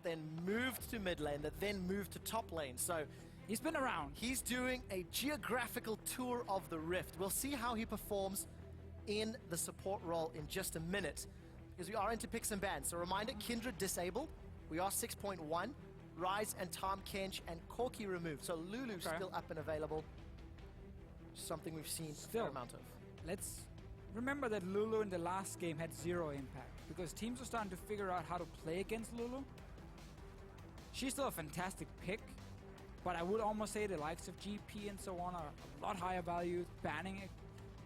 then moved to mid lane, that then moved to top lane. So he's been around. He's doing a geographical tour of the Rift. We'll see how he performs in the support role in just a minute, because we are into picks and bans. So reminder, Kindred disabled. We are 6.1. Rise and Tom Kench and Corki removed. So Lulu still up and available. Something we've seen a fair amount of. Let's remember that Lulu in the last game had 0 impact, because teams are starting to figure out how to play against Lulu. She's still a fantastic pick, but I would almost say the likes of GP and so on are a lot higher value. Banning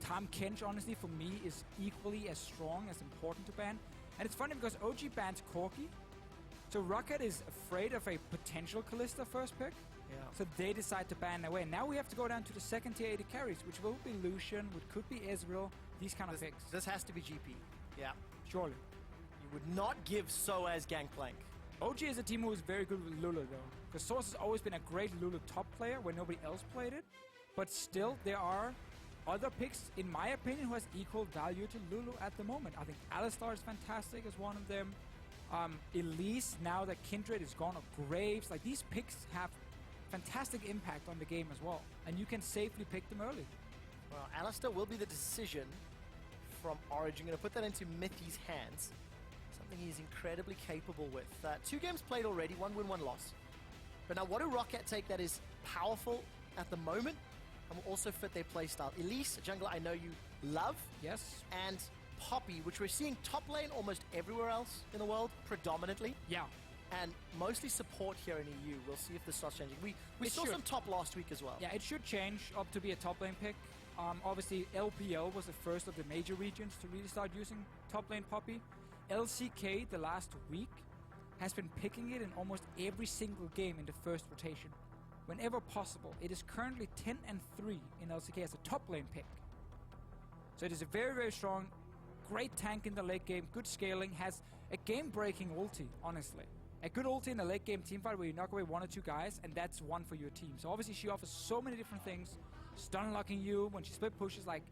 Tom Kench, honestly, for me, is equally as strong, as important to ban. And it's funny because OG bans Corki, so Rocket is afraid of a potential Kalista first pick. Yeah. So they decide to ban away. Now we have to go down to the second tier AD carries, which will be Lucian, which could be Ezreal, these kind of picks. This has to be GP. Yeah. Surely. You would not give Soaz Gangplank. OG is a team who is very good with Lulu though, because Source has always been a great Lulu top player where nobody else played it. But still, there are other picks, in my opinion, who has equal value to Lulu at the moment. I think Alistar is fantastic as one of them. Elise, now that Kindred is gone, or Graves, like these picks have fantastic impact on the game as well, and you can safely pick them early. Well, Alistar will be the decision from Origin. Going to put that into Mithy's hands. Something he's incredibly capable with. 2 games played already, 1 win, 1 loss. But now what do Rocket take that is powerful at the moment and will also fit their playstyle? Elise, a jungler I know you love. Yes. And Poppy, which we're seeing top lane almost everywhere else in the world, predominantly. Yeah. And mostly support here in EU. We'll see if this starts changing. We saw some top last week as well. Yeah, it should change up to be a top lane pick. Obviously, LPL was the first of the major regions to really start using top lane Poppy. LCK, the last week, has been picking it in almost every single game in the first rotation. Whenever possible. It is currently 10-3 in LCK as a top lane pick. So it is a very, very strong, great tank in the late game, good scaling, has a game-breaking ulti, honestly. A good ulti in a late game teamfight where you knock away 1 or 2 guys, and that's one for your team. So obviously she offers so many different things. Stun locking you, when she split pushes, like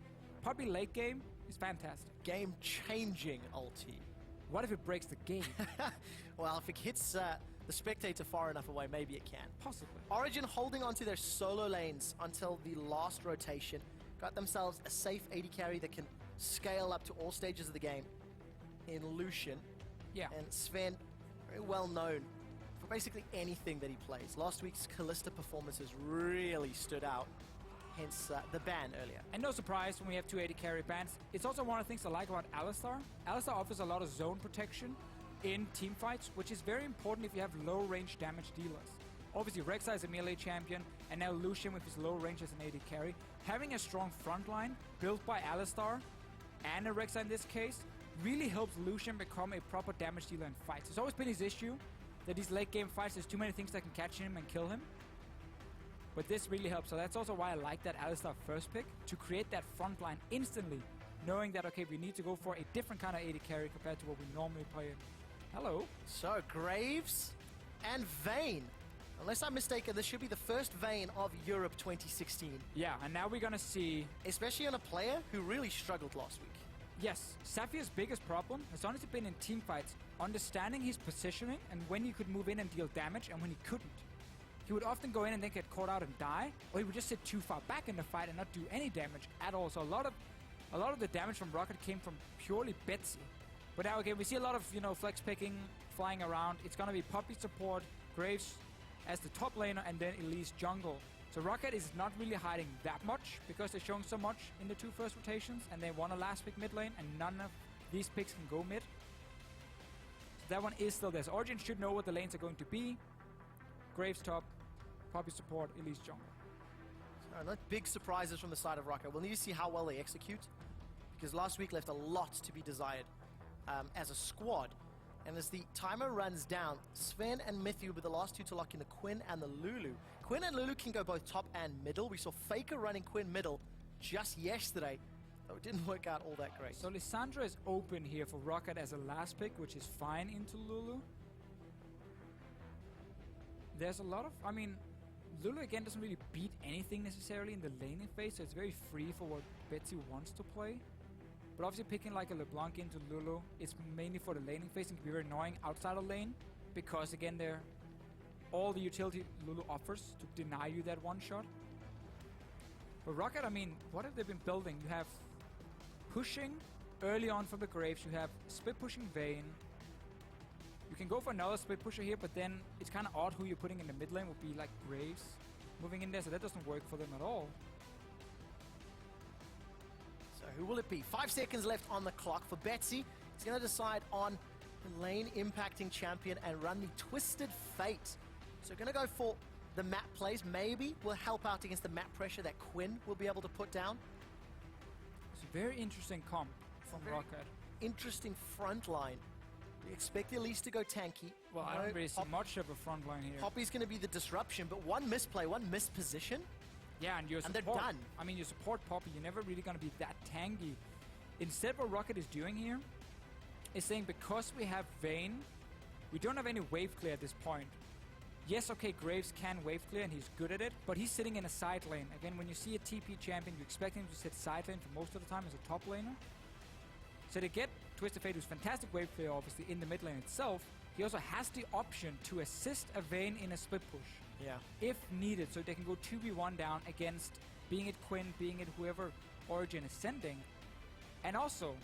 Poppy late game is fantastic. Game-changing ulti. What if it breaks the game? Well, if it hits the spectator far enough away, maybe it can. Possibly. Origin holding onto their solo lanes until the last rotation. Got themselves a safe AD carry that can scale up to all stages of the game in Lucian. Yeah. And Sven, very well known for basically anything that he plays. Last week's Kalista performances really stood out, hence the ban earlier. And no surprise when we have 2 AD carry bans. It's also one of the things I like about Alistar. Alistar offers a lot of zone protection in teamfights, which is very important if you have low range damage dealers. Obviously, Rek'Sai is a melee champion, and now Lucian with his low range as an AD carry. Having a strong front line built by Alistar, and a Rek'Sai in this case, really helps Lucian become a proper damage dealer in fights. It's always been his issue that these late game fights, there's too many things that can catch him and kill him. But this really helps, so that's also why I like that Alistar first pick, to create that front line instantly, knowing that, okay, we need to go for a different kind of AD carry compared to what we normally play in. Hello. So, Graves and Vayne. Unless I'm mistaken, this should be the first Vayne of Europe 2016. Yeah, and now we're gonna see... Especially on a player who really struggled last week. Yes, Saphir's biggest problem has honestly been in teamfights, understanding his positioning and when he could move in and deal damage and when he couldn't. He would often go in and then get caught out and die, or he would just sit too far back in the fight and not do any damage at all. So a lot of the damage from Rocket came from purely Betsy. But now again, we see a lot of, flex picking, flying around. It's gonna be Poppy support, Graves as the top laner, and then Elise jungle. So Rocket is not really hiding that much because they're showing so much in the 2 first rotations, and they want a last pick mid lane, and none of these picks can go mid. So that one is still there. So Origin should know what the lanes are going to be. Graves top, Poppy support, Elise jungle. So not big surprises from the side of Rocket. We'll need to see how well they execute, because last week left a lot to be desired as a squad. And as the timer runs down, Sven and Mithy will be the last 2 to lock in the Quinn and the Lulu. Quinn and Lulu can go both top and middle. We saw Faker running Quinn middle just yesterday, though it didn't work out all that great. So Lissandra is open here for Rocket as a last pick, which is fine into Lulu. There's a lot of... Lulu again doesn't really beat anything necessarily in the laning phase, so it's very free for what Betsy wants to play. But obviously picking like a LeBlanc into Lulu is mainly for the laning phase and can be very annoying outside of lane. because again, they're all the utility Lulu offers to deny you that one shot. But Rocket, I mean, what have they been building? You have pushing early on for the Graves. You have split pushing Vayne. You can go for another split pusher here, but then it's kind of odd who you're putting in the mid lane would be like Graves moving in there, so that doesn't work for them at all. So who will it be? 5 seconds left on the clock for Betsy. He's going to decide on the lane impacting champion and run the Twisted Fate. So going to go for the map plays. Maybe will help out against the map pressure that Quinn will be able to put down. It's a very interesting comp from Rocket. Interesting front line. We expect the Elise to go tanky. Well, I don't really see much of a front line here. Poppy's going to be the disruption, but one misplay, one misposition. Yeah, and your support, they're done. I mean, you support Poppy, you're never really going to be that tanky. Instead, what Rocket is doing here is saying, because we have Vayne, we don't have any wave clear at this point. Yes, okay, Graves can wave clear, and he's good at it, but he's sitting in a side lane. Again, when you see a TP champion, you expect him to sit side lane for most of the time as a top laner. So to get Twisted Fate, who's fantastic wave clear, obviously, in the mid lane itself, he also has the option to assist a Vayne in a split push. Yeah. If needed, so they can go 2v1 down against, being it Quinn, being it whoever Origin is sending. And also,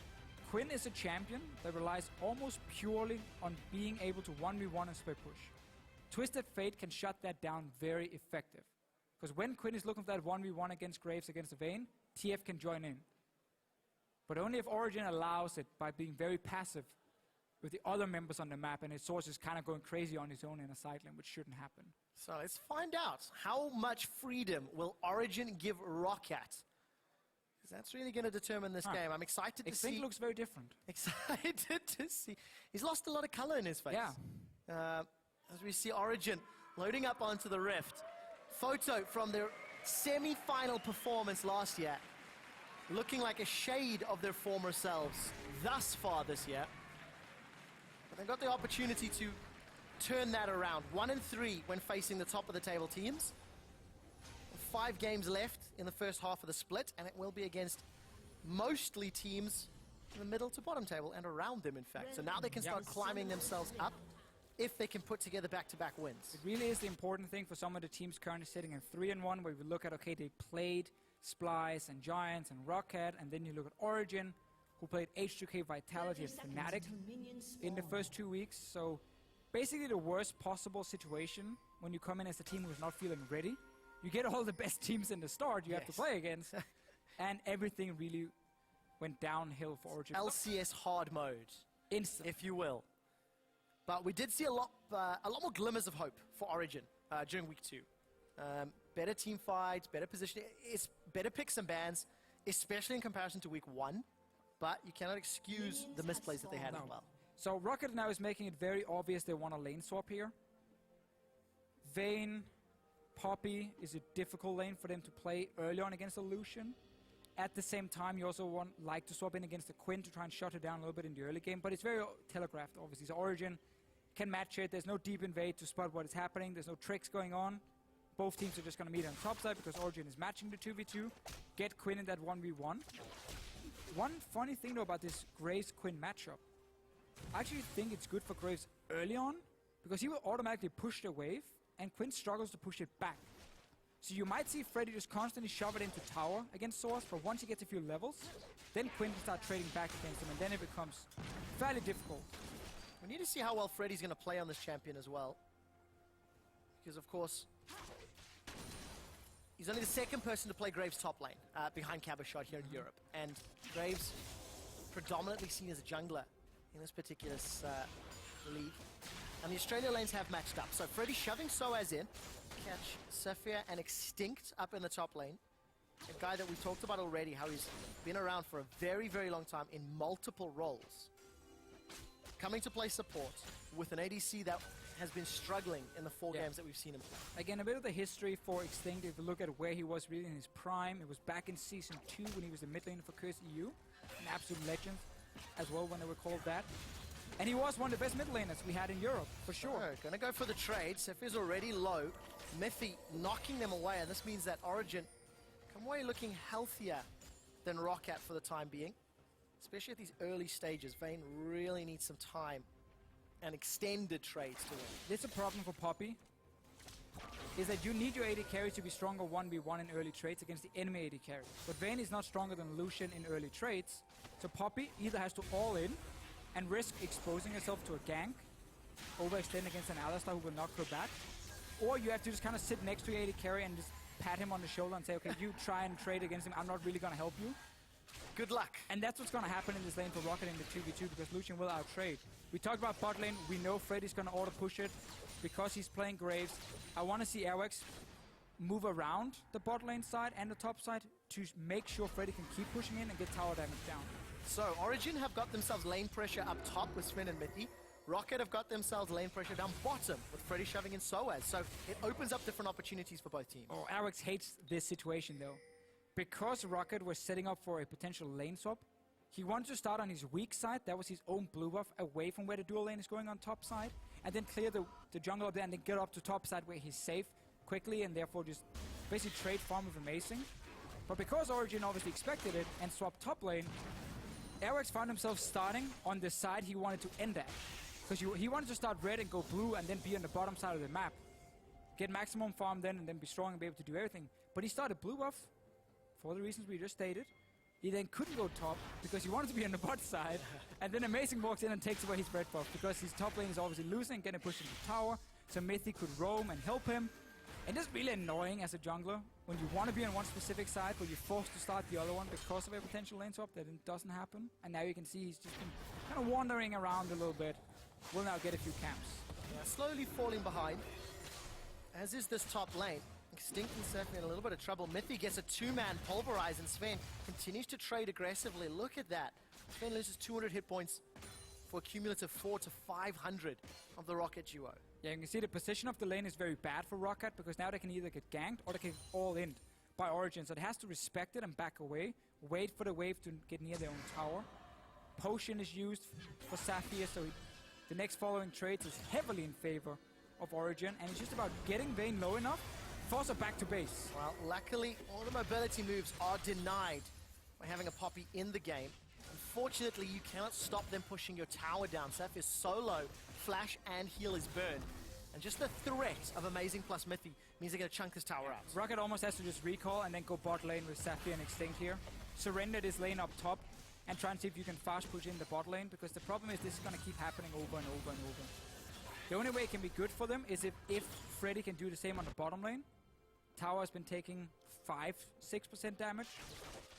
Quinn is a champion that relies almost purely on being able to 1v1 and split push. Twisted Fate can shut that down very effective. Because when Quinn is looking for that 1v1 against Graves, against a Vayne, TF can join in. But only if Origin allows it by being very passive with the other members on the map, and his source is kind of going crazy on his own in a side lane, which shouldn't happen. So let's find out how much freedom will Origin give Rocket. Because that's really going to determine this game. I'm excited to see. Extinct looks very different. Excited to see. He's lost a lot of color in his face. Yeah. As we see Origin loading up onto the Rift. Photo from their semi-final performance last year. Looking like a shade of their former selves thus far this year. But they've got the opportunity to turn that around. 1-3 when facing the top of the table teams. 5 games left in the first half of the split, and it will be against mostly teams in the middle to bottom table and around them, in fact. So now they can start climbing themselves up if they can put together back-to-back wins. It really is the important thing for some of the teams currently sitting in 3-1, where we look at, okay, they played Splice and Giants and Rocket, and then you look at Origin, who played H2K Vitality and Fnatic in the first 2 weeks. So basically the worst possible situation when you come in as a team who's not feeling ready. You get all the best teams in the start you have to play against, and everything really went downhill for Origin. LCS hard mode, if you will. But we did see a lot more glimmers of hope for Origin during week 2. Better team fights, better positioning. It's better picks and bans, especially in comparison to week 1. But you cannot excuse the misplays that they had as well. So Rocket now is making it very obvious they want a lane swap here. Vayne, Poppy is a difficult lane for them to play early on against a Lucian. At the same time, you also like to swap in against the Quinn to try and shut her down a little bit in the early game. But it's very telegraphed, obviously. So Origin can match it. There's no deep invade to spot what is happening. There's no tricks going on. Both teams are just going to meet on top side because Origin is matching the 2v2. Get Quinn in that 1v1. One funny thing though about this Graves-Quinn matchup, I actually think it's good for Graves early on because he will automatically push the wave and Quinn struggles to push it back. So you might see Freddy just constantly shove it into tower against Source, but once he gets a few levels, then Quinn can start trading back against him, and then it becomes fairly difficult. We need to see how well Freddy's going to play on this champion as well. Because, of course, he's only the second person to play Graves top lane behind Cabashot here in Europe. And Graves predominantly seen as a jungler in this particular league. And the Australia lanes have matched up. So Freddy shoving Soaz in. Catch Saphir and Extinct up in the top lane. A guy that we talked about already, how he's been around for a very, very long time in multiple roles. Coming to play support with an ADC that has been struggling in the 4 games that we've seen him play. Again, a bit of the history for Extinct, if you look at where he was really in his prime, it was back in Season 2 when he was the mid laner for Curse EU. An absolute legend as well when they were called that. And he was one of the best mid laners we had in Europe, for sure. Gonna go for the trade. Saphir's already low. Miffy knocking them away, and this means that Origin come away looking healthier than Rocket for the time being. Especially at these early stages. Vayne really needs some time and extended trades to win. It's a problem for Poppy, is that you need your AD carry to be stronger 1v1 in early trades against the enemy AD carry. But Vayne is not stronger than Lucian in early trades, so Poppy either has to all in and risk exposing herself to a gank, overextend against an Alistar who will knock her back, or you have to just kind of sit next to your AD carry and just pat him on the shoulder and say, okay, you try and trade against him, I'm not really going to help you. Good luck. And that's what's going to happen in this lane for Rocket in the 2v2 because Lucian will out-trade. We talked about bot lane, we know Freddy's going to auto-push it because he's playing Graves. I want to see ROC move around the bot lane side and the top side to make sure Freddy can keep pushing in and get tower damage down. So, Origin have got themselves lane pressure up top with Sven and Mithy. Rocket have got themselves lane pressure down bottom with Freddy shoving in Soaz. So, it opens up different opportunities for both teams. Oh, ROC hates this situation though. Because Rocket was setting up for a potential lane swap, he wanted to start on his weak side, that was his own blue buff, away from where the dual lane is going on top side, and then clear the jungle up there and then get up to top side where he's safe quickly and therefore just basically trade farm with Amazing. But because Origin obviously expected it and swapped top lane, ROC found himself starting on the side he wanted to end at. Because he wanted to start red and go blue and then be on the bottom side of the map. Get maximum farm then and then be strong and be able to do everything. But he started blue buff for the reasons we just stated. He then couldn't go top because he wanted to be on the bot side. And then Amazing walks in and takes away his red buff because his top lane is obviously losing, getting pushed into tower. So Mithy could roam and help him. And it's really annoying as a jungler when you want to be on one specific side but you're forced to start the other one because of a potential lane swap that it doesn't happen. And now you can see he's just been kind of wandering around a little bit. Will now get a few camps. Yeah, slowly falling behind, as is this top lane. Extinct and Sven in a little bit of trouble. Mithy gets a two-man pulverize and Sven continues to trade aggressively. Look at that. Sven loses 200 hit points for a cumulative 400 to 500 of the Rocket duo. Yeah, you can see the position of the lane is very bad for Rocket because now they can either get ganked or they can all in by Origin. So it has to respect it and back away. Wait for the wave to get near their own tower. Potion is used for Sapphire, so the next following trades is heavily in favor of Origin. And it's just about getting Vayne low enough, force her back to base. Well, luckily, all the mobility moves are denied by having a Poppy in the game. Unfortunately, you cannot stop them pushing your tower down. Sapphire is so low, flash and heal is burned. And just the threat of Amazing plus Mithy means they're going to chunk this tower out. Rocket almost has to just recall and then go bot lane with Sapphire and Extinct here. Surrender this lane up top and try and see if you can fast push in the bot lane because the problem is this is going to keep happening over and over and over. The only way it can be good for them is if Freddy can do the same on the bottom lane. Tower has been taking 5-6% damage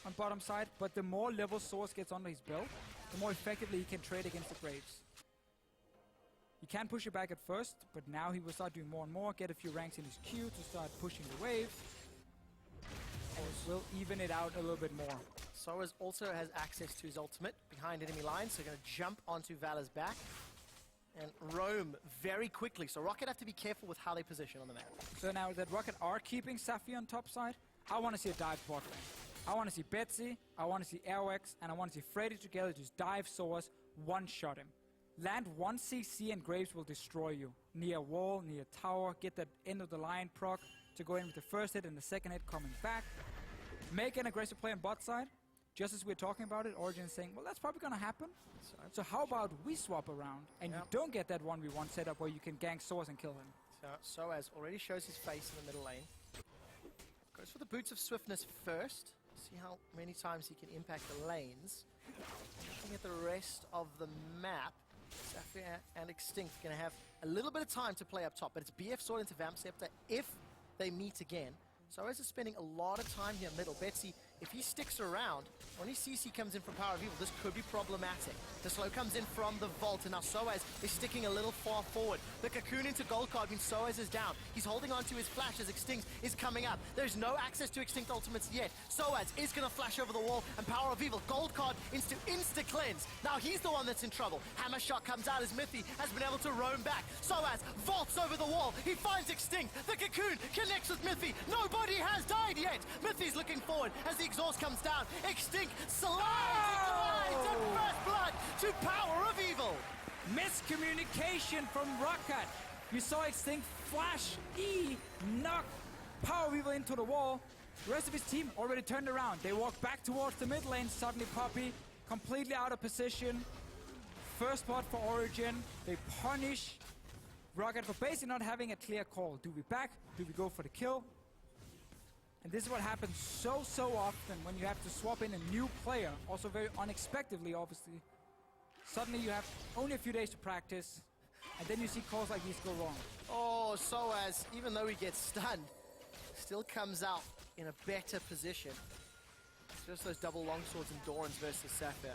on bottom side, but the more level Source gets under his belt, the more effectively he can trade against the Graves. He can push it back at first, but now he will start doing more and more, get a few ranks in his queue to start pushing the wave, and it will even it out a little bit more. Soaz also has access to his ultimate behind enemy lines, so going to jump onto Valor's back and roam very quickly. So Rocket have to be careful with how they position on the map. So now that Rocket are keeping Sapphire on top side, I want to see a dive bot lane. I want to see Betsy, I want to see ROC, and I want to see Freddy together just dive Soaz, one-shot him. Land 1 CC and Graves will destroy you. Near wall, near tower, get that end of the line proc to go in with the first hit and the second hit coming back. Make an aggressive play on bot side. Just as we're talking about it, Origin is saying, well, that's probably going to happen. So how about we swap around and you don't get that 1v1 setup where you can gank Soaz and kill him. So Soaz already shows his face in the middle lane. Goes for the Boots of Swiftness first. See how many times he can impact the lanes. Looking at the rest of the map, Sapphire and Extinct are going to have a little bit of time to play up top, but it's BF Sword into Vamp Scepter if they meet again. Soaz is spending a lot of time here middle. Betsy, if he sticks around, when his CC comes in from Power of Evil, this could be problematic. The slow comes in from the vault, and now Soaz is sticking a little far forward. The cocoon into Gold Card means Soaz is down. He's holding on to his flash as Extinct is coming up. There's no access to Extinct ultimates yet. Soaz is going to flash over the wall, and Power of Evil, Gold Card into insta-cleanse. Now he's the one that's in trouble. Hammer Shot comes out as Mithy has been able to roam back. Soaz vaults over the wall. He finds Extinct. The cocoon connects with Mithy. Nobody has died yet. Mithy's looking forward as the exhaust comes down. Extinct slides and first blood to Power of Evil. Miscommunication from Rocket. You saw Extinct flash E, knock Power of Evil into the wall. The rest of his team already turned around. They walk back towards the mid lane. Suddenly Poppy completely out of position. first spot for Origin. They punish Rocket for basically not having a clear call. Do we back? Do we go for the kill? And this is what happens so often when you have to swap in a new player. Also very unexpectedly, obviously. Suddenly you have only a few days to practice, and then you see calls like these go wrong. Oh, Soaz, even though he gets stunned, still comes out in a better position. It's just those double longswords and Dorans versus Sapphire.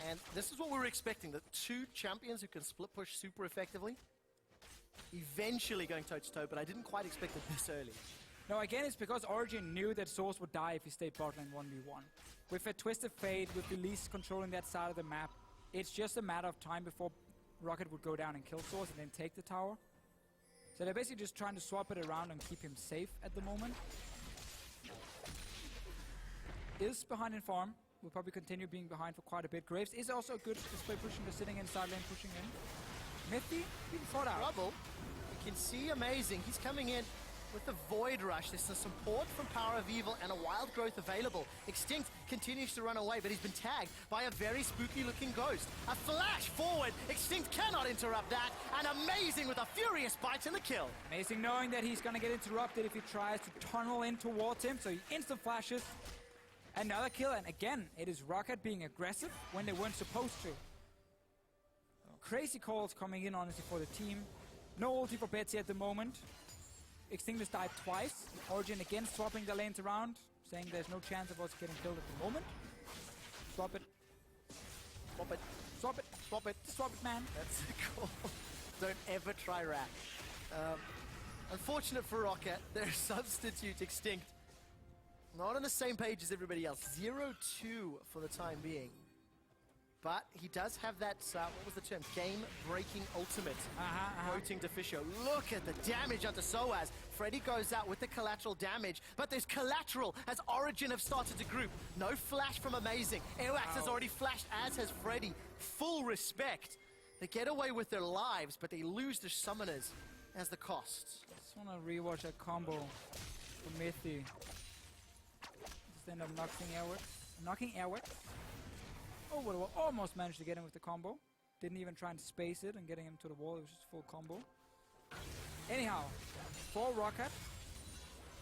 And this is what we were expecting, the two champions who can split push super effectively. Eventually going toe-to-toe, but I didn't quite expect it this early. No, again, it's because Origin knew that Source would die if he stayed bot lane 1v1. With a Twisted Fate, with Elise controlling that side of the map, it's just a matter of time before Rocket would go down and kill Source and then take the tower. So they're basically just trying to swap it around and keep him safe at the moment. Is behind in farm. Will probably continue being behind for quite a bit. Graves is also a good display pushing, just sitting inside lane, pushing in. Mithy, being fought out. Trouble. You can see Amazing. He's coming in with the Void Rush. There's some support from Power of Evil and a Wild Growth available. Extinct continues to run away, but he's been tagged by a very spooky-looking ghost. A flash forward. Extinct cannot interrupt that. And Amazing with a furious bite in the kill. Amazing knowing that he's going to get interrupted if he tries to tunnel in towards him, so he instant flashes. Another kill, and again, it is Rocket being aggressive when they weren't supposed to. Crazy calls coming in, honestly, for the team. No ulti for Betsy at the moment. Extinct has died twice. Origin again swapping the lanes around, saying there's no chance of us getting killed at the moment. Swap it. Swap it. Swap it. Swap it. Swap it, man. That's the call. Don't ever try rat. Unfortunate for Rocket, their substitute Extinct not on the same page as everybody else. 0-2 for the time being. But he does have that, what was the term? Game-breaking ultimate. Quoting Deficio. Look at the damage onto Soaz. Freddy goes out with the collateral damage, but there's collateral as Origin have started to group. No flash from Amazing. Airwax has already flashed, as has Freddy. Full respect. They get away with their lives, but they lose their summoners as the cost. Just want to rewatch that combo for Mithy. Just end up knocking Airwax. Oh, well, almost managed to get him with the combo. Didn't even try and space it and getting him to the wall. It was just full combo. Anyhow, for Rocket.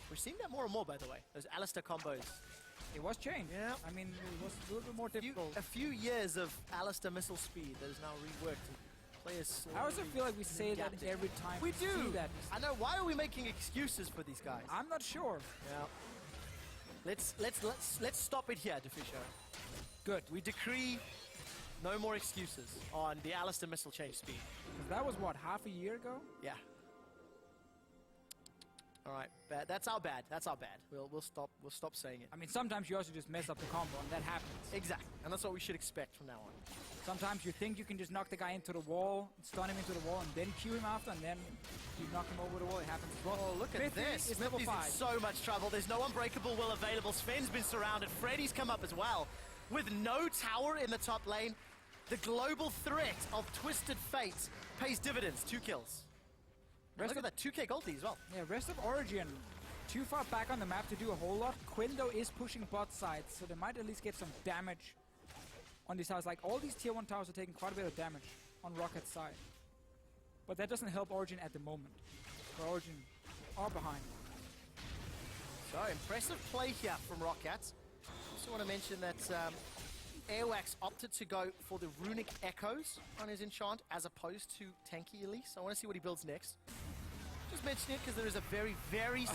We're seeing that more and more, by the way. Those Alistair combos. It was changed. Yeah. I mean, it was a little bit more difficult. A few years of Alistair missile speed that is now reworked. Players I also feel like we say that every time we do. See that. I know. Why are we making excuses for these guys? I'm not sure. Yeah. Let's stop it here, Deficio. Good. We decree no more excuses on the Alistair missile change speed. That was what, half a year ago? Yeah. All right, bad. That's our bad. That's our bad. We'll stop saying it. I mean, sometimes you also just mess up the combo, and that happens. Exactly, and that's what we should expect from now on. Sometimes you think you can just knock the guy into the wall, stun him into the wall, and then Q him after, and then you knock him over the wall. It happens as well. Oh, look at this! Is level 5. In so much trouble. There's no unbreakable will available. Sven's been surrounded. Freddy's come up as well. With no tower in the top lane, the global threat of Twisted Fate pays dividends. 2 kills. Look at that, 2k goldie as well. Yeah, rest of Origin, too far back on the map to do a whole lot. Quinn, though, is pushing bot side, so they might at least get some damage on these towers. Like, all these tier 1 towers are taking quite a bit of damage on Rocket's side. But that doesn't help Origin at the moment. For Origin are behind. So, impressive play here from Rocket. Also want to mention that Airwax opted to go for the Runic Echoes on his enchant as opposed to Tanky Elise. I want to see what he builds next. Just mention it because there is a very, very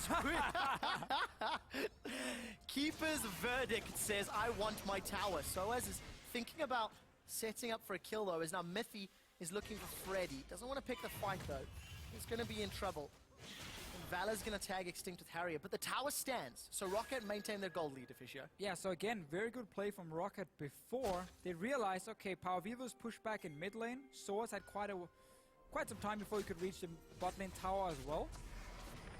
Keeper's verdict says, I want my tower. So as is thinking about setting up for a kill though, as now Mithy is looking for Freddy. Doesn't want to pick the fight though. He's going to be in trouble. Valor's going to tag Extinct with Harrier, but the tower stands, so Rocket maintain their gold lead, Deficio. Yeah, so again, very good play from Rocket before they realized, okay, Power Vivo's pushed back in mid lane. Source had quite some time before he could reach the bot lane tower as well.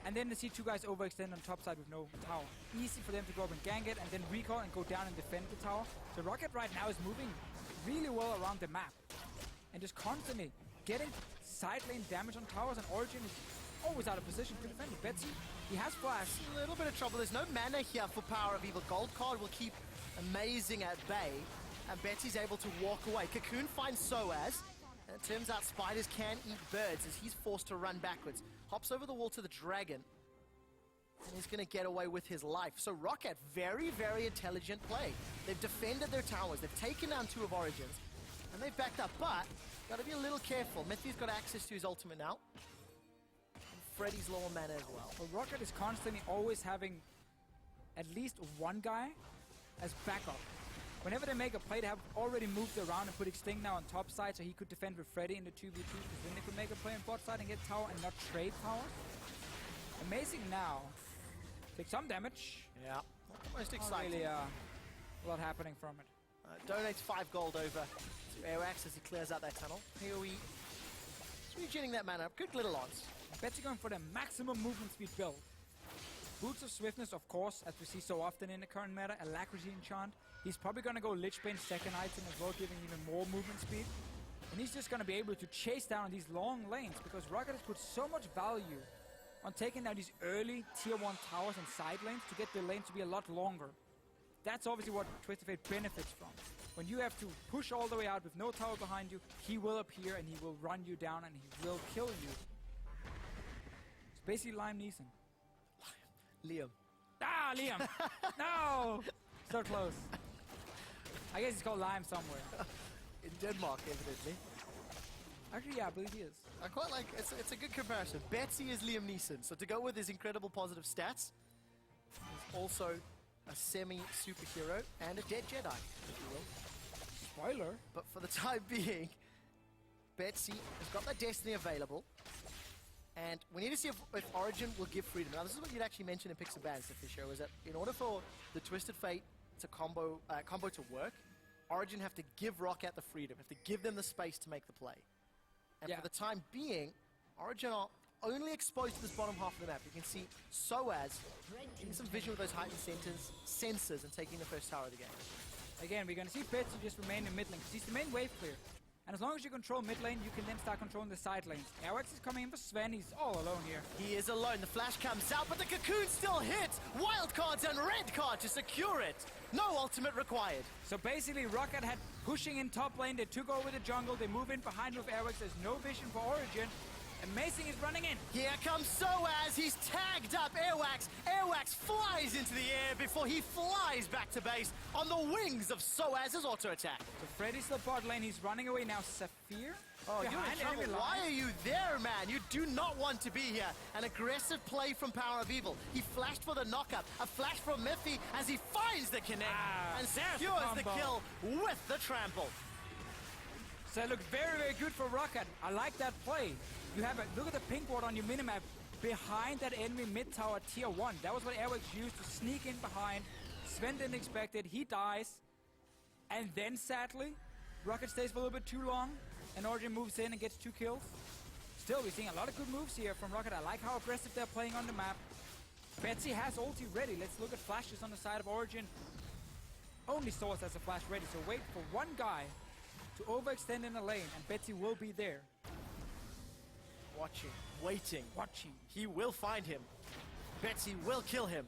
And then they see 2 guys overextend on top side with no tower. Easy for them to go up and gank it, and then recall and go down and defend the tower. So Rocket right now is moving really well around the map. And just constantly getting side lane damage on towers, and Origin is always out of position to defend it. Betsy, he has flash. A little bit of trouble. There's no mana here for Power of Evil. Gold card will keep Amazing at bay. and Betsy's able to walk away. Cocoon finds Soaz, and it turns out spiders can eat birds as he's forced to run backwards. Hops over the wall to the dragon, and he's going to get away with his life. So Rocket, very, very intelligent play. They've defended their towers, they've taken down 2 of Origin's, and they've backed up, but got to be a little careful. Mithy's got access to his ultimate now. And Freddy's low on mana as well. Well, Rocket is constantly always having at least one guy as backup. Whenever they make a play, they have already moved around and put Extinct now on top side so he could defend with Freddy in the 2v2, because then they could make a play on bot side and get tower and not trade towers. Amazing now. Take some damage. Yeah, not the most Not exciting. really a lot happening from it. Donates 5 gold over to Airwax as he clears out that tunnel. AoE is regenerating that mana up. Good little odds. Betsy going for the maximum movement speed build. Boots of Swiftness, of course, as we see so often in the current meta. Alacrity enchant. He's probably going to go Lich Bane second item as well, giving even more movement speed. And he's just going to be able to chase down these long lanes, because Rocket has put so much value on taking down these early tier 1 towers and side lanes to get the lanes to be a lot longer. That's obviously what Twisted Fate benefits from. When you have to push all the way out with no tower behind you, he will appear and he will run you down and he will kill you. It's basically Liam Neeson. Liam. Ah, Liam! No! So close. I guess he's called Liam somewhere. In Denmark, evidently. Actually, yeah, I believe he is. I quite like, it's a good comparison. Betsy is Liam Neeson, so to go with his incredible positive stats, he's also a semi-superhero and a dead Jedi, if you will. Spoiler. But for the time being, Betsy has got that Destiny available, and we need to see if Origin will give freedom. Now, this is what you'd actually mentioned in Picks and Bans, Fisher, was that in order for the Twisted Fate to combo to work, Origin have to give Roccat the freedom, have to give them the space to make the play. And Yeah. for the time being, Origin are only exposed to this bottom half of the map. You can see Soaz getting some vision with those heightened sensors and taking the first tower of the game. Again, we're going to see Betsy just remain in mid lane, because he's the main wave clear. And as long as you control mid lane, you can then start controlling the side lanes. Airwax is coming in for Sven. He's all alone here. He is alone. The flash comes out, but the cocoon still hits. Wild cards and red card to secure it. No ultimate required. So basically, Rocket had pushing in top lane. They took over the jungle. They move in behind with Airwax. There's no vision for Origin. Amazing is running in. Here comes Soaz. He's tagged up Airwax. Airwax flies into the air before he flies back to base on the wings of Soaz's auto attack. So Freddy's the bot lane. He's running away now. Saphir? Oh, you're in behind trouble. enemy Why line. are you there, man? You do not want to be here. An aggressive play from Power of Evil. He flashed for the knockup. A flash from Mithy as he finds the connect and there's secures the combo. kill with the trample. So it looked very, very good for Rocket. I like that play. You have a look at the pink ward on your minimap behind that enemy mid tower tier 1. That was what Airwax used to sneak in behind. Sven didn't expect it. He dies. And then sadly, Rocket stays for a little bit too long. And Origin moves in and gets 2 kills. Still, we're seeing a lot of good moves here from Rocket. I like how aggressive they're playing on the map. Betsy has ulti ready. Let's look at flashes on the side of Origin. Only Source has a flash ready. So wait for one guy to overextend in the lane. And Betsy will be there. Watching, waiting. Watching. He will find him. Betsy will kill him.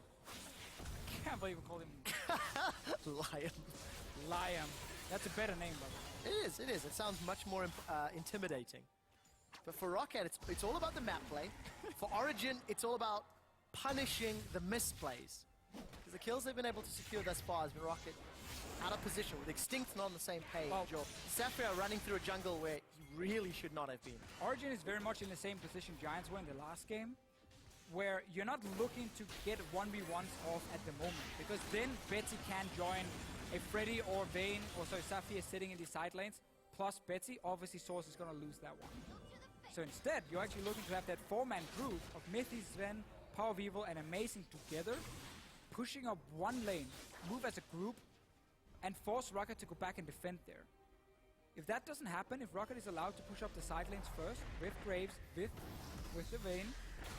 Can't believe we called him Lion. Liam. That's a better name, brother. It is, it is. It sounds much more intimidating. But for Rocket, it's all about the map play. For Origin, it's all about punishing the misplays. Because the kills they've been able to secure thus far has been Rocket out of position, with Extinct not on the same page, or Sapphire running through a jungle where he really should not have been. Origin is very much in the same position Giants were in the last game, where you're not looking to get 1v1s off at the moment, because then Betsy can join a Freddy or Vayne, or sorry, Sapphire sitting in the side lanes, plus Betsy, obviously Source is going to lose that one. So instead, you're actually looking to have that 4-man group of Mithy, Sven, Power of Evil, and Amazing together, pushing up one lane, move as a group, and force Rocket to go back and defend there. If that doesn't happen, if Rocket is allowed to push up the side lanes first, with Graves, with the Vayne,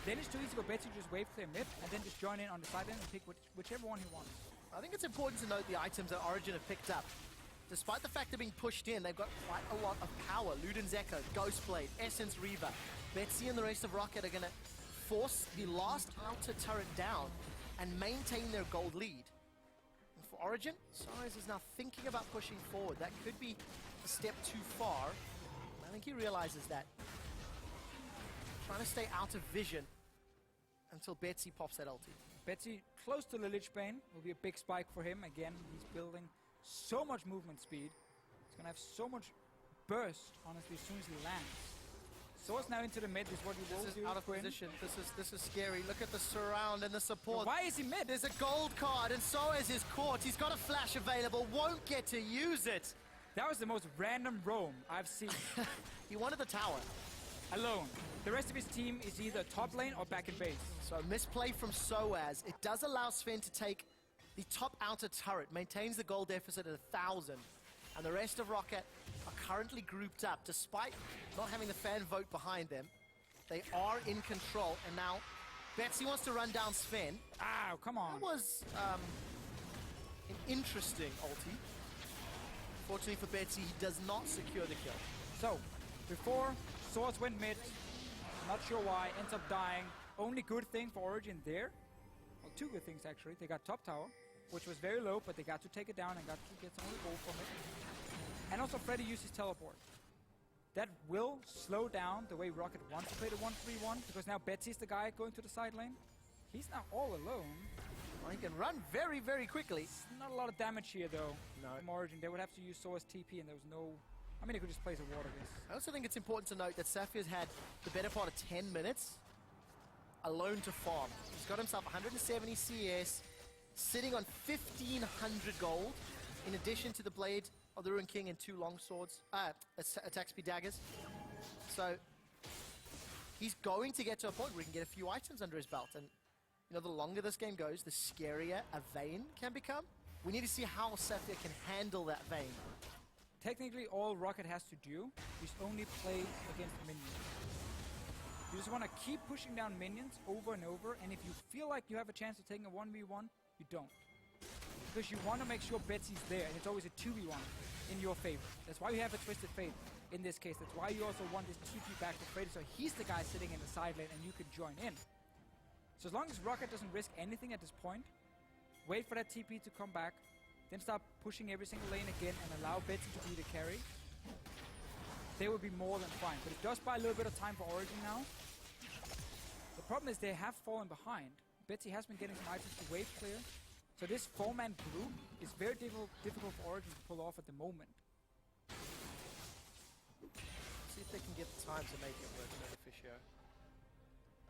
then it's too easy for Betsy to just wave clear mid, and then just join in on the side lane and pick whichever one he wants. I think it's important to note the items that Origin have picked up. Despite the fact they're being pushed in, they've got quite a lot of power. Luden's Echo, Ghostblade, Essence Reaver. Betsy and the rest of Rocket are going to force the last outer turret down and maintain their gold lead. And for for Origin. Sunrise is now thinking about pushing forward. That could be a step too far. I think he realizes that. Trying to stay out of vision until Betsy pops that ulti. Betsy close to the Lich Bane will be a big spike for him. Again, he's building so much movement speed. He's going to have so much burst, honestly, as soon as he lands. Source now into the mid is what he will do. This is out of position. This is scary. Look at the surround and the support. Why is he mid? There's a gold card, and so is his court. He's got a flash available, won't get to use it. That was the most random roam I've seen. He wanted the tower. Alone. The rest of his team is either top lane or back in base. So misplay from Soaz. It does allow Sven to take the top outer turret, maintains the goal deficit at 1,000. And the rest of Rocket are currently grouped up. Despite not having the fan vote behind them, they are in control. And now Betsy wants to run down Sven. Ow, come on. That was an interesting ulti. Fortunately for Betsy, he does not secure the kill. So, before Swords went mid, not sure why, ends up dying. Only good thing for Origin there, well, two good things actually. They got top tower, which was very low, but they got to take it down and got to get some of the gold from it. And also Freddy used his teleport. That will slow down the way Rocket wants to play the 1-3-1, because now Betsy's the guy going to the side lane. He's now all alone. Well, he can run very, very quickly. It's not a lot of damage here though. No. From Origin. They would have to use Source TP and there was no... I mean, they could just place a water guess. I also think it's important to note that Saphir's had the better part of 10 minutes alone to farm. He's got himself 170 CS, sitting on 1,500 gold, in addition to the Blade of the Ruined King and 2 long swords, attack speed daggers. So he's going to get to a point where he can get a few items under his belt. And you know, the longer this game goes, the scarier a Vayne can become. We need to see how Saphir can handle that Vayne. Technically, all Rocket has to do is only play against minions. You just want to keep pushing down minions over and over, and if you feel like you have a chance of taking a 1v1, you don't. Because you want to make sure Betsy's there, and it's always a 2v1 in your favor. That's why you have a Twisted Fate in this case. That's why you also want this TP back to Freddy, so he's the guy sitting in the side lane, and you can join in. So as long as Rocket doesn't risk anything at this point, wait for that TP to come back, then start pushing every single lane again and allow Betsy to be the carry, they will be more than fine. But it does buy a little bit of time for Origin now. The problem is they have fallen behind. Betsy has been getting some items to wave clear. So this 4-man group is very difficult for Origin to pull off at the moment. See if they can get the time to make it work, Fisher.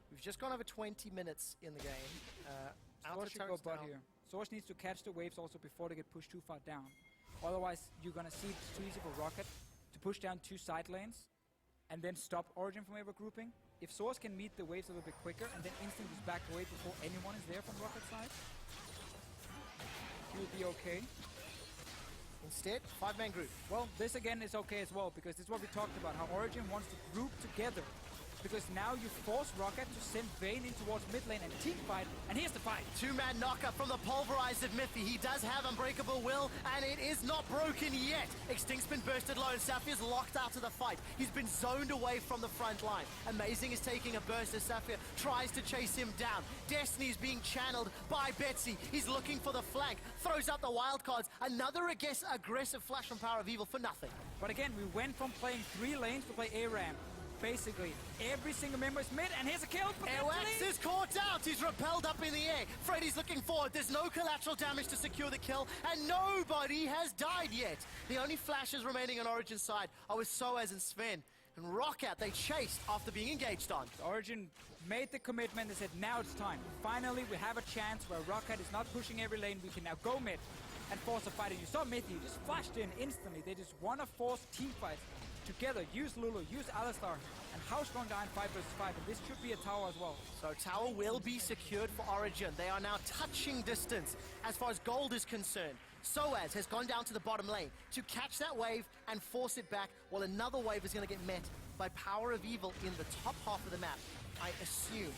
We've just gone over 20 minutes in the game. Source should go butt here. Source needs to catch the waves also before they get pushed too far down. Otherwise, you're gonna see it's too easy for Rocket to push down 2 side lanes and then stop Origin from ever grouping. If Source can meet the waves a little bit quicker and then instantly just back away before anyone is there from Rocket side, he will be okay. Instead, 5-man group. Well, this again is okay as well, because this is what we talked about, how Origin wants to group together. Because now you force Rocket to send Vayne in towards mid lane and team fight, and here's the fight. 2-man knocker from the pulverized Miffy. He does have Unbreakable Will, and it is not broken yet. Extinct's been bursted low, and Saphir's locked out of the fight. He's been zoned away from the front line. Amazing is taking a burst as Saphir tries to chase him down. Destiny is being channeled by Betsy. He's looking for the flank, throws out the wild cards. Another aggressive flash from Power of Evil for nothing. But again, we went from playing 3 lanes to play ARAM. Basically, every single member is mid, and here's a kill. Airwax is caught out. He's repelled up in the air. Freddy's looking forward. There's no collateral damage to secure the kill, and nobody has died yet. The only flashes remaining on Origin's side are with Soaz and Sven. And Rockout, they chased after being engaged on. Origin made the commitment. They said, now it's time. Finally, we have a chance where Rocket is not pushing every lane. We can now go mid and force a fight. And you saw Mithy just flashed in instantly. They just want to force team fights together. Use Lulu, use Alistar, and House going down 5 versus 5, and this should be a tower as well. So tower will be secured for Origin. They are now touching distance as far as gold is concerned. Soaz has gone down to the bottom lane to catch that wave and force it back, while another wave is going to get met by Power of Evil in the top half of the map, I assume.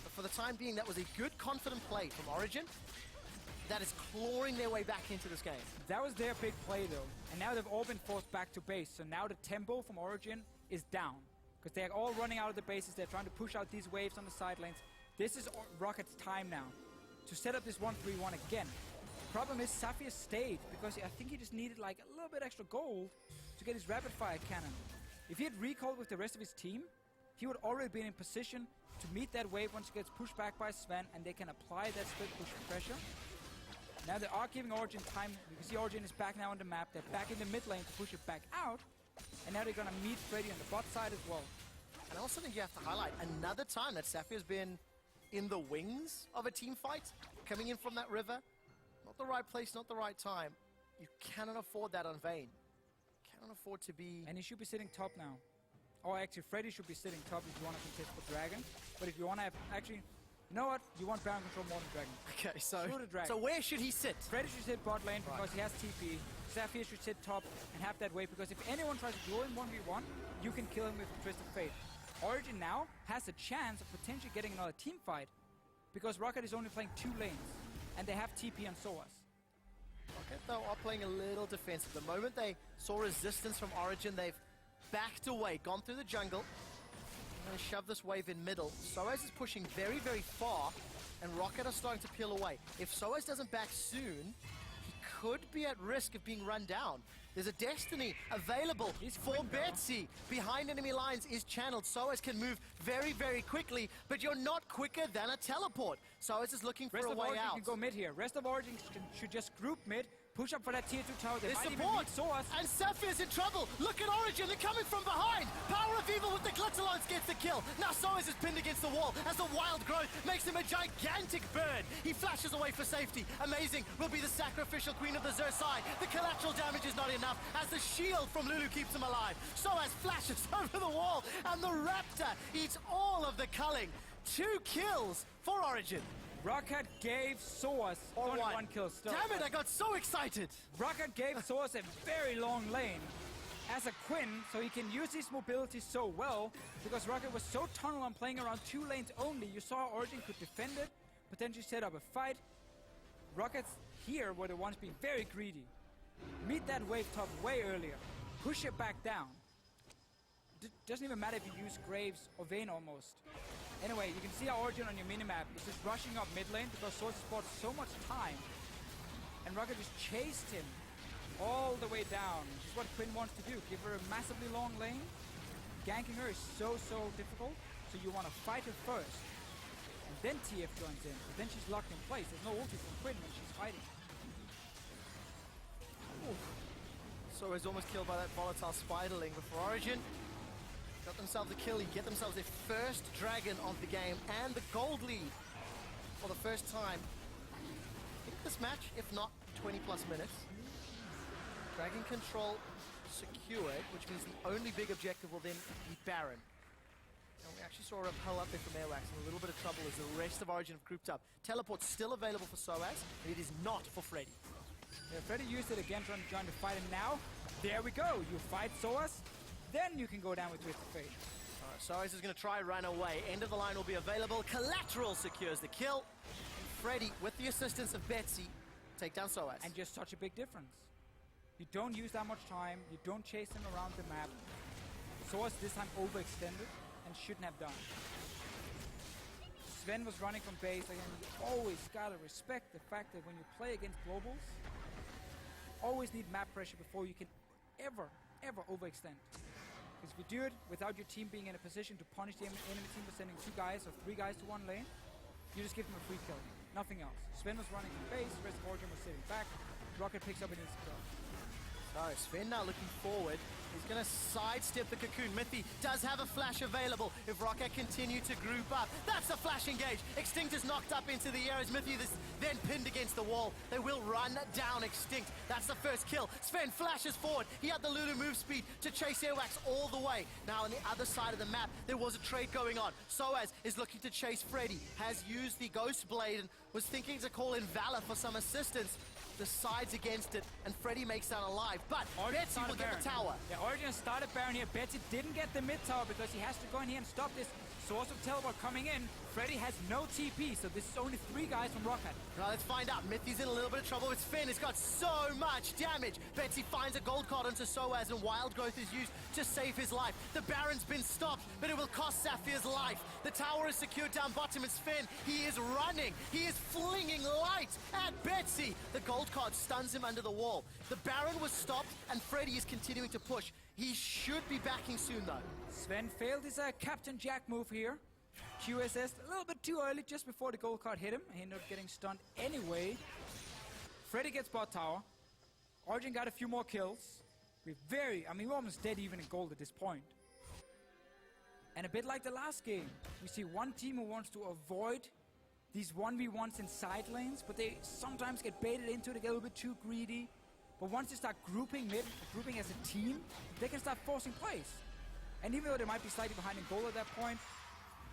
But for the time being, that was a good, confident play from Origin that is clawing their way back into this game. That was their big play though, and now they've all been forced back to base, so now the tempo from Origin is down, because they're all running out of the bases. They're trying to push out these waves on the side lanes. This is Rocket's time now to set up this 1-3-1 again. problem is Sapphire stayed because I think he just needed like a little bit extra gold to get his rapid fire cannon. If he had recalled with the rest of his team, he would already be in position to meet that wave once he gets pushed back by Sven, and they can apply that split push pressure. Now they are giving Origin time. You can see Origin is back now on the map. They're back in the mid lane to push it back out. And now they're going to meet Freddy on the bot side as well. And I also think you have to highlight another time that Sapphire's been in the wings of a team fight, coming in from that river. Not the right place, not the right time. You cannot afford that on Vayne. Cannot afford to be... And he should be sitting top now. Or actually, Freddy should be sitting top if you want to contest for Dragon. But if you want to have... Actually, you know what? You want Baron control more than Dragon. Okay, so... Shoot a Dragon. So where should he sit? Freddy should sit bot lane because he has TP. Sapphire should sit top and have that wave, because if anyone tries to duel in 1v1, you can kill him with Twisted Fate. Origin now has a chance of potentially getting another team fight, because Rocket is only playing 2 lanes, and they have TP and SOAS. Rocket, though, are playing a little defensive. The moment they saw resistance from Origin, they've backed away, gone through the jungle, and shove this wave in middle. SOAS is pushing very, very far, and Rocket are starting to peel away. If SOAS doesn't back soon, he could be at risk of being run down. There's a Destiny available for Betsy. Behind enemy lines is channeled. SOAS can move very, very quickly, but you're not quicker than a teleport. SOAS is looking for a way out. Can go mid here. Rest of Origin should just group mid, push up for that tier 2 tower. They might even beat SOAS. And Sapphire's in trouble. Look at Origin, they're coming from behind. Power of Evil with the Glitterlance gets the kill. Now SOAS is pinned against the wall as the wild growth makes him a gigantic bird. He flashes away for safety. Amazing will be the sacrificial queen of the Xersai. The collateral damage is not enough as the shield from Lulu keeps him alive. SOAS flashes over the wall and the Raptor eats all of the culling. 2 kills for Origin. Rocket gave SOAS only 1 kill still. Damn it, I got so excited. Rocket gave SOAS a very long lane as a Quinn, so he can use his mobility so well, because Rocket was so tunnel on playing around 2 lanes only. You saw Origin could defend it, potentially set up a fight. Rockets here were the ones being very greedy. Meet that wave top way earlier. Push it back down. Doesn't even matter if you use Graves or Vayne almost. Anyway, you can see our Origin on your minimap is just rushing up mid lane because SOAS spent so much time. And Rocket just chased him all the way down. This is what Quinn wants to do. Give her a massively long lane. Ganking her is so difficult. So you want to fight her first. And then TF joins in. But then she's locked in place. There's no ulti from Quinn when she's fighting. So he's almost killed by that volatile spiderling before Origin. Got themselves a kill, get themselves their first dragon of the game and the gold lead for the first time. I think this match, if not 20 plus minutes. Dragon control secured, which means the only big objective will then be Baron. And we actually saw a repel up there from Airwax in a little bit of trouble as the rest of Origin have grouped up. Teleport's still available for SOAS, but it is not for Freddy. Yeah, Freddy used it again trying to join the fight, and now, there we go. You fight SOAS, then you can go down with Twisted Fate. Alright, SOAS is going to try run away. End of the line will be available. Collateral secures the kill. And Freddy, with the assistance of Betsy, take down SOAS. And just such a big difference. You don't use that much time. You don't chase him around the map. SOAS this time overextended and shouldn't have done. Sven was running from base. Again, you always gotta respect the fact that when you play against globals, always need map pressure before you can ever overextend. Because if you do it without your team being in a position to punish the enemy team for sending 2 guys or 3 guys to 1 lane, you just give them a free kill. Nothing else. Sven was running from base, the rest of Origin was sitting back. Rocket picks up an instant kill. So Sven now looking forward. He's going to sidestep the cocoon. Mythy does have a flash available if Rocket continue to group up. That's a flash engage. Extinct is knocked up into the air as Mythy is then pinned against the wall. They will run down Extinct. That's the first kill. Sven flashes forward. He had the Lulu move speed to chase Airwax all the way. Now on the other side of the map, there was a trade going on. SOAS is looking to chase Freddy. Has used the Ghost Blade and was thinking to call in Valor for some assistance. Decides against it, and Freddy makes that alive. But Betsy will get the tower. Yeah, Origin started Baron here. Betsy didn't get the mid tower because he has to go in here and stop this Source of teleport coming in. Freddy has no TP, so this is only 3 guys from Rocket. Now let's find out. Mithy's in a little bit of trouble with Sven. It's got so much damage. Betsy finds a gold card onto Soaz, and Wild Growth is used to save his life. The Baron's been stopped, but it will cost Saphir's life. The tower is secured down bottom, and Sven, he is running. He is flinging light at Betsy. The gold card stuns him under the wall. The Baron was stopped, and Freddy is continuing to push. He should be backing soon, though. Sven failed his Captain Jack move here. QSS a little bit too early, just before the gold card hit him. He ended up getting stunned anyway. Freddy gets bot tower. Origin got a few more kills. We're almost dead even in gold at this point. And a bit like the last game, we see one team who wants to avoid these 1v1s in side lanes, but they sometimes get baited into it, they get a little bit too greedy. But once they start grouping mid, grouping as a team, they can start forcing plays. And even though they might be slightly behind in goal at that point,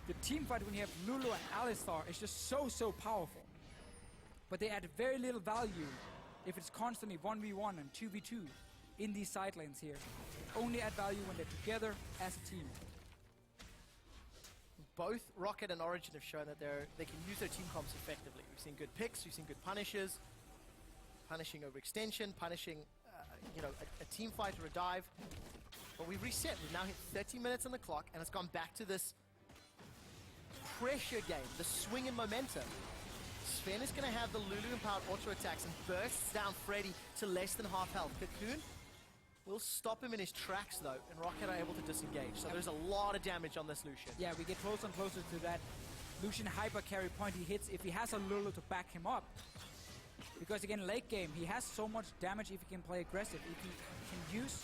the team fight when you have Lulu and Alistar is just so powerful. But they add very little value if it's constantly 1v1 and 2v2 in these side lanes here. They only add value when they're together as a team. Both Rocket and Origin have shown that they can use their team comps effectively. We've seen good picks, we've seen good punishes, punishing over extension, punishing a team fight or a dive. But we've reset. We've now hit 30 minutes on the clock, and it's gone back to this pressure game, the swing in momentum. Sven is going to have the Lulu-empowered auto attacks and bursts down Freddy to less than half health. Cocoon will stop him in his tracks, though, and Rocket are able to disengage. So there's a lot of damage on this Lucian. Yeah, we get closer and closer to that Lucian hyper carry point he hits if he has a Lulu to back him up. Because again, late game, he has so much damage if he can play aggressive. If he can use,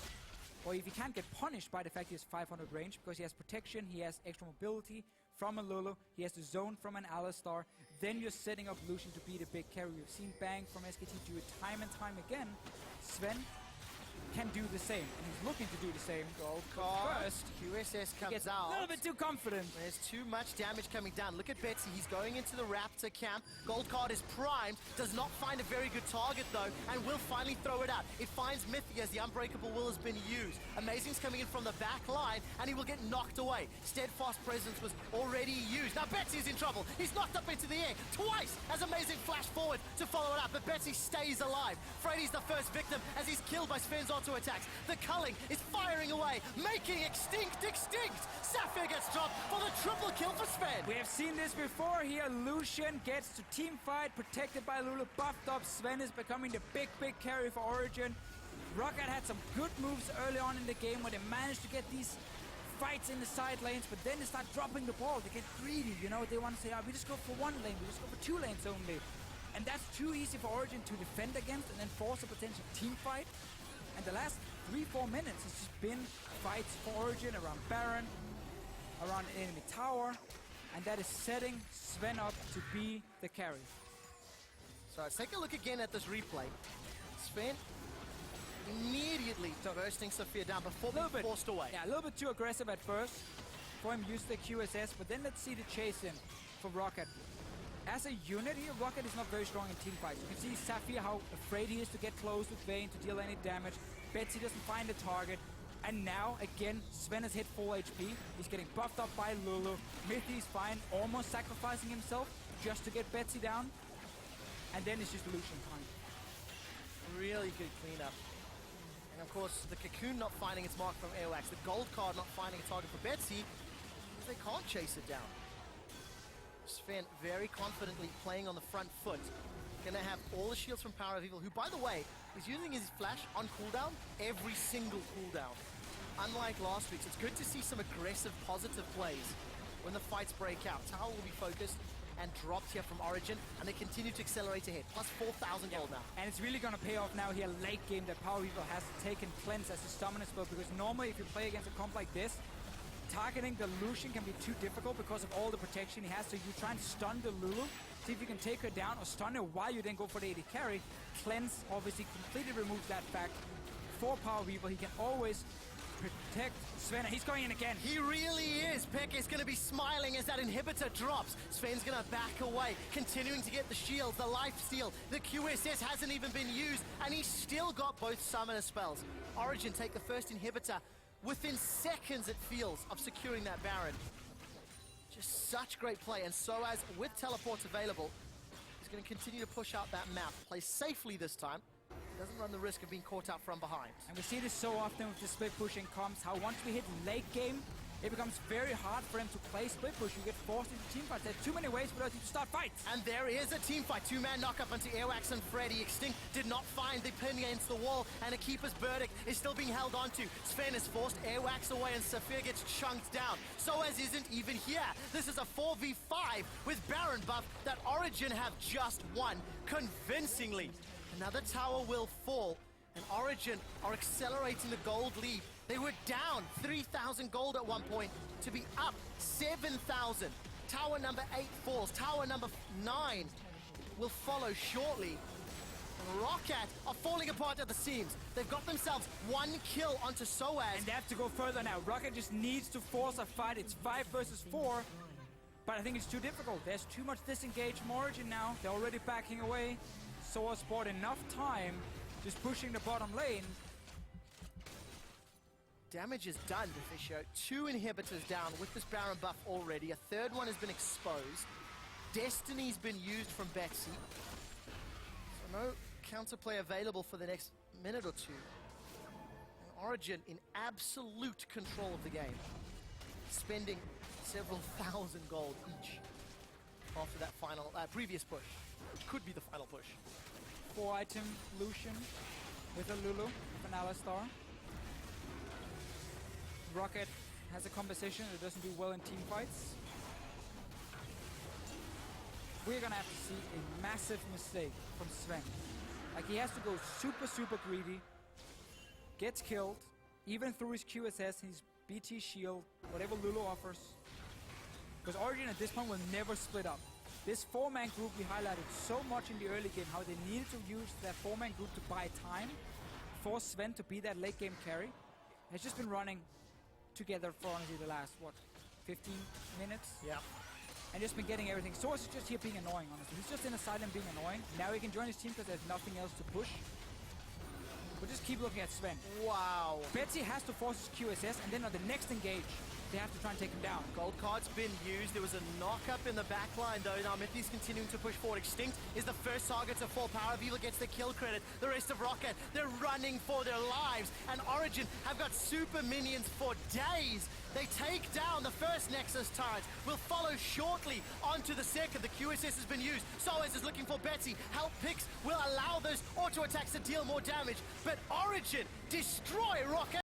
or if he can't get punished by the fact he has 500 range, because he has protection, he has extra mobility from a Lulu, he has the zone from an Alistar, then you're setting up Lucian to be the big carry. We've seen Bang from SKT do it time and time again. Sven can do the same, and he's looking to do the same. Gold card. First, QSS comes gets out. a little bit too confident. There's too much damage coming down. Look at Betsy. He's going into the Raptor camp. Gold card is primed. Does not find a very good target, though, and will finally throw it out. It finds Mythy as the Unbreakable Will has been used. Amazing's coming in from the back line, and he will get knocked away. Steadfast Presence was already used. Now Betsy's in trouble. He's knocked up into the air twice as Amazing flash forward to follow it up, but Betsy stays alive. Freddy's the first victim as he's killed by Sven's auto attacks. The culling is firing away, making extinct. Sapphire gets dropped for the triple kill for Sven. We have seen this before here. Lucian gets to team fight, protected by Lulu, buffed up. Sven is becoming the big carry for Origin. Rocket had some good moves early on in the game where they managed to get these fights in the side lanes, but then they start dropping the ball. They get greedy, They want to say, we just go for one lane, we just go for 2 lanes only. And that's too easy for Origin to defend against and then force a potential team fight. And the last 3-4 minutes has just been fights for Origin around Baron, around the enemy tower, and that is setting Sven up to be the carry. So let's take a look again at this replay. Sven immediately bursting Sophia down before being forced away. Yeah, a little bit too aggressive at first for him to use the QSS, but then let's see the chase in for Rocket. As a unit here, Rocket is not very strong in team fights. You can see Sapphire, how afraid he is to get close with Vayne to deal any damage. Betsy doesn't find the target. And now, again, Sven has hit full HP. He's getting buffed up by Lulu. Mythy's fine, almost sacrificing himself just to get Betsy down. And then it's just Lucian time. Really good cleanup. And of course, the Cocoon not finding its mark from AOX. The gold card not finding a target for Betsy, because they can't chase it down. Sven very confidently playing on the front foot. Gonna have all the shields from Power of Evil, who, by the way, is using his flash on cooldown every single cooldown. Unlike last week's, it's good to see some aggressive, positive plays when the fights break out. Tower will be focused and dropped here from Origin, and they continue to accelerate ahead. Plus 4,000 gold now. And it's really gonna pay off now here late game that Power of Evil has taken Cleanse as his dominant spell, because normally if you play against a comp like this, targeting the Lucian can be too difficult because of all the protection he has. So you try and stun the Lulu, see if you can take her down or stun her while you then go for the AD carry. Cleanse obviously completely removes that fact. For Power of Evil, he can always protect Sven. He's going in again. He really is. Peck is going to be smiling as that inhibitor drops. Sven's going to back away, continuing to get the shields, the life steal. The QSS hasn't even been used, and he's still got both summoner spells. Origin take the first inhibitor within seconds, it feels, of securing that Baron. Just such great play, and Soaz, with teleports available, is going to continue to push out that map. Plays safely this time. Doesn't run the risk of being caught out from behind. And we see this so often with the split pushing comps, how once we hit late game, it becomes very hard for him to play split push. You get forced into team fights. There's too many ways for us to start fights. And there is a team fight. Two-man knock-up onto Airwax and Freddy. Extinct did not find the pin against the wall, and a keeper's verdict is still being held onto. Sven is forced Airwax away, and Saphir gets chunked down. Soaz isn't even here. This is a 4v5 with Baron buff that Origin have just won convincingly. Another tower will fall, and Origin are accelerating the gold lead. They were down 3,000 gold at one point to be up 7,000. Tower number 8 falls. Tower number 9 will follow shortly. Rocket are falling apart at the seams. They've got themselves 1 kill onto Soaz. And they have to go further now. Rocket just needs to force a fight. It's 5 versus 4. But I think it's too difficult. There's too much disengaged from Origin now. They're already backing away. Soaz bought enough time just pushing the bottom lane. Damage is done, Deficio. 2 inhibitors down with this Baron buff already. A third one has been exposed. Destiny's been used from Betsy. So no counterplay available for the next minute or two. And Origin in absolute control of the game. Spending several thousand gold each after that final, previous push. Which could be the final push. 4-item Lucian with a Lulu, with an Alistar. Rocket has a composition that doesn't do well in team fights. We're gonna have to see a massive mistake from Sven. Like, he has to go super greedy, gets killed, even through his QSS, his BT shield, whatever Lulu offers. Because Origin at this point will never split up. This 4-man group we highlighted so much in the early game, how they needed to use that 4-man group to buy time for Sven to be that late game carry. Has just been running together for honestly the last, what, 15 minutes? Yeah. And just been getting everything. Soaz is just here being annoying, honestly. He's just in a silent being annoying. Now he can join his team because there's nothing else to push. But just keep looking at Sven. Wow. Betsy has to force his QSS, and then on the next engage, they have to try and take him down. Gold card's been used. There was a knock-up in the back line, though. Now Mythi's continuing to push forward. Extinct is the first target to fall. Power of Evil gets the kill credit. The rest of Rocket, they're running for their lives. And Origin have got super minions for days. They take down the first Nexus turret. Will follow shortly onto the second. The QSS has been used. Soaz is looking for Betsy. Help picks will allow those auto attacks to deal more damage. But Origin destroy Rocket.